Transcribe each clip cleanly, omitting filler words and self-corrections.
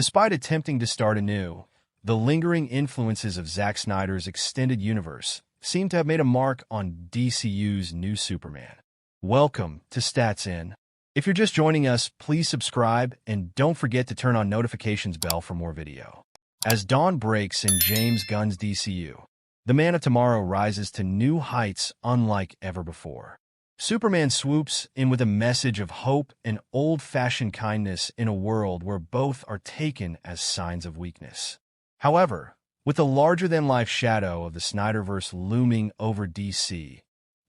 Despite attempting to start anew, the lingering influences of Zack Snyder's extended universe seem to have made a mark on DCU's new Superman. Welcome to Stats In. If you're just joining us, please subscribe and don't forget to turn on notifications bell for more video. As dawn breaks in James Gunn's DCU, the Man of Tomorrow rises to new heights unlike ever before. Superman swoops in with a message of hope and old-fashioned kindness in a world where both are taken as signs of weakness. However, with the larger-than-life shadow of the Snyderverse looming over DC,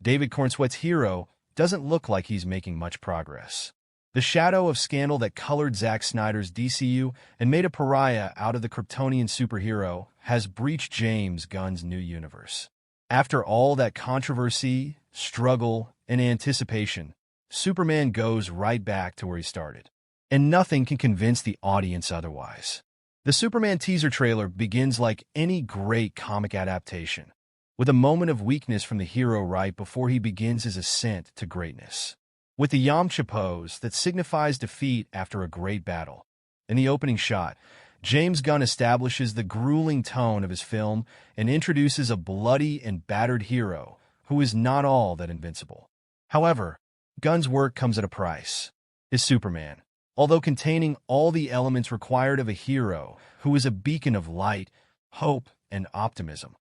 David Cornsweet's hero doesn't look like he's making much progress. The shadow of scandal that colored Zack Snyder's DCU and made a pariah out of the Kryptonian superhero has breached James Gunn's new universe. After all that controversy, struggle, and anticipation, Superman goes right back to where he started. And nothing can convince the audience otherwise. The Superman teaser trailer begins like any great comic adaptation, with a moment of weakness from the hero right before he begins his ascent to greatness. With the Yamcha pose that signifies defeat after a great battle. In the opening shot, James Gunn establishes the grueling tone of his film and introduces a bloody and battered hero who is not all that invincible. However, Gunn's work comes at a price. His Superman, although containing all the elements required of a hero who is a beacon of light, hope, and optimism,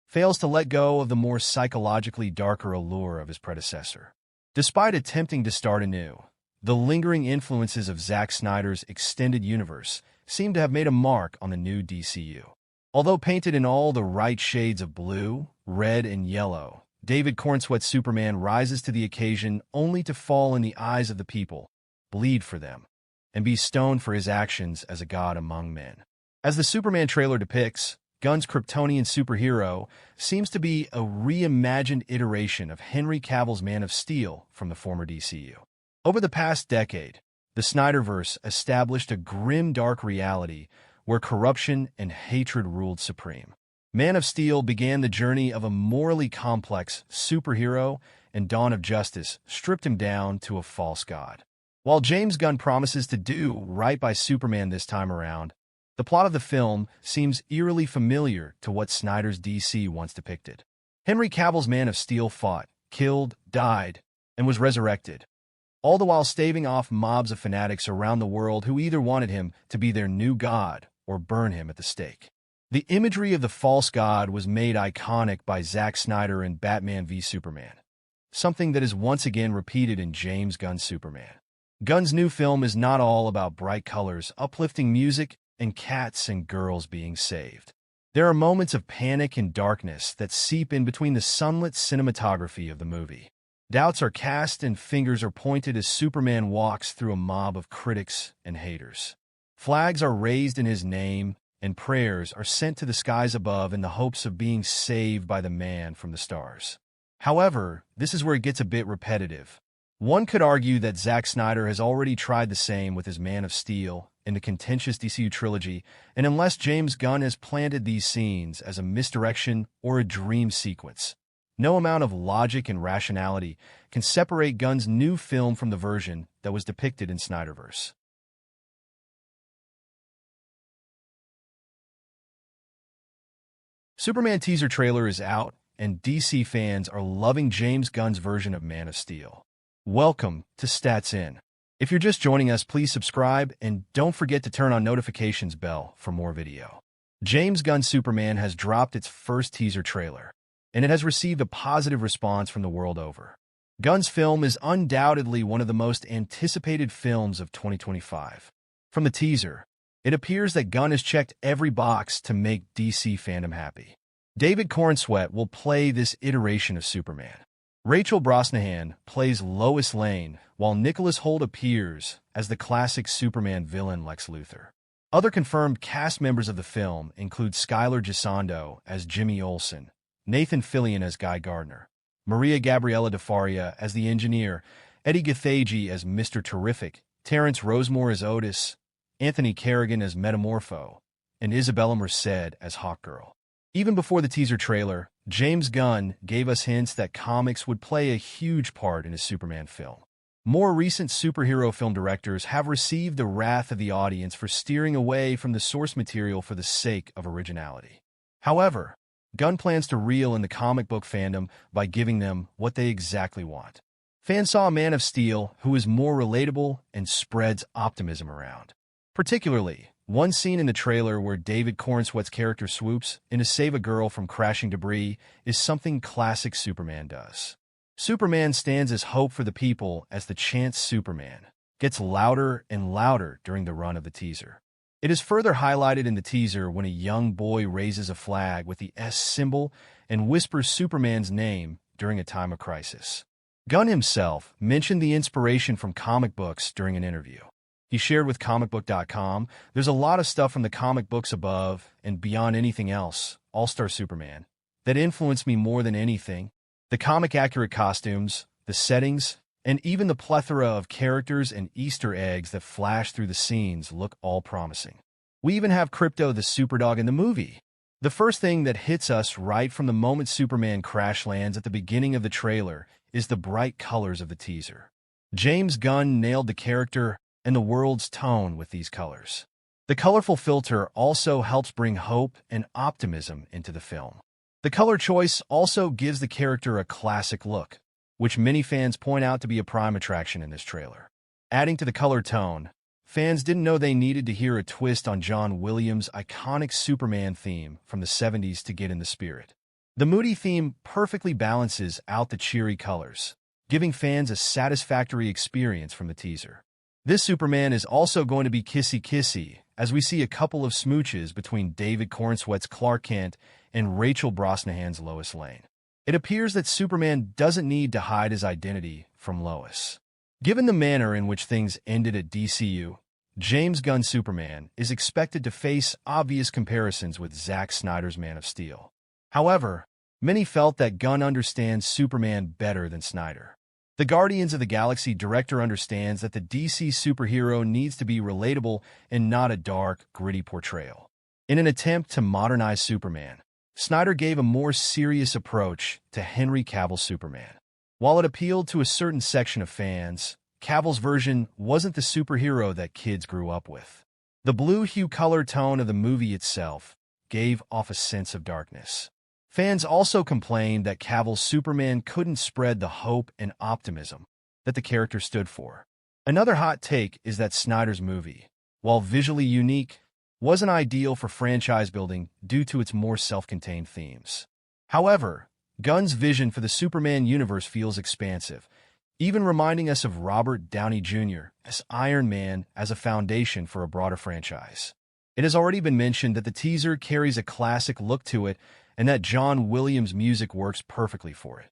fails to let go of the more psychologically darker allure of his predecessor. Despite attempting to start anew, the lingering influences of Zack Snyder's extended universe seem to have made a mark on the new DCU. Although painted in all the right shades of blue, red, and yellow, David Cornsweet's Superman rises to the occasion only to fall in the eyes of the people, bleed for them, and be stoned for his actions as a god among men. As the Superman trailer depicts, Gunn's Kryptonian superhero seems to be a reimagined iteration of Henry Cavill's Man of Steel from the former DCU. Over the past decade, the Snyderverse established a grim, dark reality where corruption and hatred ruled supreme. Man of Steel began the journey of a morally complex superhero, and Dawn of Justice stripped him down to a false god. While James Gunn promises to do right by Superman this time around, the plot of the film seems eerily familiar to what Snyder's DC once depicted. Henry Cavill's Man of Steel fought, killed, died, and was resurrected, all the while staving off mobs of fanatics around the world who either wanted him to be their new god or burn him at the stake. The imagery of the false god was made iconic by Zack Snyder in Batman v Superman, something that is once again repeated in James Gunn's Superman. Gunn's new film is not all about bright colors, uplifting music, and cats and girls being saved. There are moments of panic and darkness that seep in between the sunlit cinematography of the movie. Doubts are cast and fingers are pointed as Superman walks through a mob of critics and haters. Flags are raised in his name, and prayers are sent to the skies above in the hopes of being saved by the man from the stars. However, this is where it gets a bit repetitive. One could argue that Zack Snyder has already tried the same with his Man of Steel in the contentious DCU trilogy, and unless James Gunn has planted these scenes as a misdirection or a dream sequence, no amount of logic and rationality can separate Gunn's new film from the version that was depicted in Snyderverse. Superman teaser trailer is out, and DC fans are loving James Gunn's version of Man of Steel. Welcome to Stats In. If you're just joining us, please subscribe and don't forget to turn on notifications bell for more video. James Gunn's Superman has dropped its first teaser trailer, and it has received a positive response from the world over. Gunn's film is undoubtedly one of the most anticipated films of 2025. From the teaser, it appears that Gunn has checked every box to make DC fandom happy. David Cornsweet will play this iteration of Superman. Rachel Brosnahan plays Lois Lane, while Nicholas Hoult appears as the classic Superman villain Lex Luthor. Other confirmed cast members of the film include Skylar Gisondo as Jimmy Olsen, Nathan Fillion as Guy Gardner, Maria Gabriela De Faria as the Engineer, Eddie Gathegi as Mr. Terrific, Terrence Rosemore as Otis, Anthony Kerrigan as Metamorpho, and Isabella Merced as Hawkgirl. Even before the teaser trailer, James Gunn gave us hints that comics would play a huge part in his Superman film. More recent superhero film directors have received the wrath of the audience for steering away from the source material for the sake of originality. However, Gunn plans to reel in the comic book fandom by giving them what they exactly want. Fans saw a Man of Steel who is more relatable and spreads optimism around. Particularly, one scene in the trailer where David Corenswet's character swoops in to save a girl from crashing debris is something classic Superman does. Superman stands as hope for the people as the chant Superman gets louder and louder during the run of the teaser. It is further highlighted in the teaser when a young boy raises a flag with the S symbol and whispers Superman's name during a time of crisis. Gunn himself mentioned the inspiration from comic books during an interview. He shared with comicbook.com, "There's a lot of stuff from the comic books above and beyond anything else, All-Star Superman, that influenced me more than anything. The comic-accurate costumes, the settings, and even the plethora of characters and Easter eggs that flash through the scenes look all promising. We even have Krypto the Superdog in the movie." The first thing that hits us right from the moment Superman crash lands at the beginning of the trailer is the bright colors of the teaser. James Gunn nailed the character and the world's tone with these colors. The colorful filter also helps bring hope and optimism into the film. The color choice also gives the character a classic look, which many fans point out to be a prime attraction in this trailer. Adding to the color tone, fans didn't know they needed to hear a twist on John Williams' iconic Superman theme from the 70s to get in the spirit. The moody theme perfectly balances out the cheery colors, giving fans a satisfactory experience from the teaser. This Superman is also going to be kissy-kissy, as we see a couple of smooches between David Corenswet's Clark Kent and Rachel Brosnahan's Lois Lane. It appears that Superman doesn't need to hide his identity from Lois. Given the manner in which things ended at DCU, James Gunn's Superman is expected to face obvious comparisons with Zack Snyder's Man of Steel. However, many felt that Gunn understands Superman better than Snyder. The Guardians of the Galaxy director understands that the DC superhero needs to be relatable and not a dark, gritty portrayal. In an attempt to modernize Superman, Snyder gave a more serious approach to Henry Cavill's Superman. While it appealed to a certain section of fans, Cavill's version wasn't the superhero that kids grew up with. The blue hue color tone of the movie itself gave off a sense of darkness. Fans also complained that Cavill's Superman couldn't spread the hope and optimism that the character stood for. Another hot take is that Snyder's movie, while visually unique, wasn't ideal for franchise building due to its more self-contained themes. However, Gunn's vision for the Superman universe feels expansive, even reminding us of Robert Downey Jr. as Iron Man as a foundation for a broader franchise. It has already been mentioned that the teaser carries a classic look to it and that John Williams' music works perfectly for it.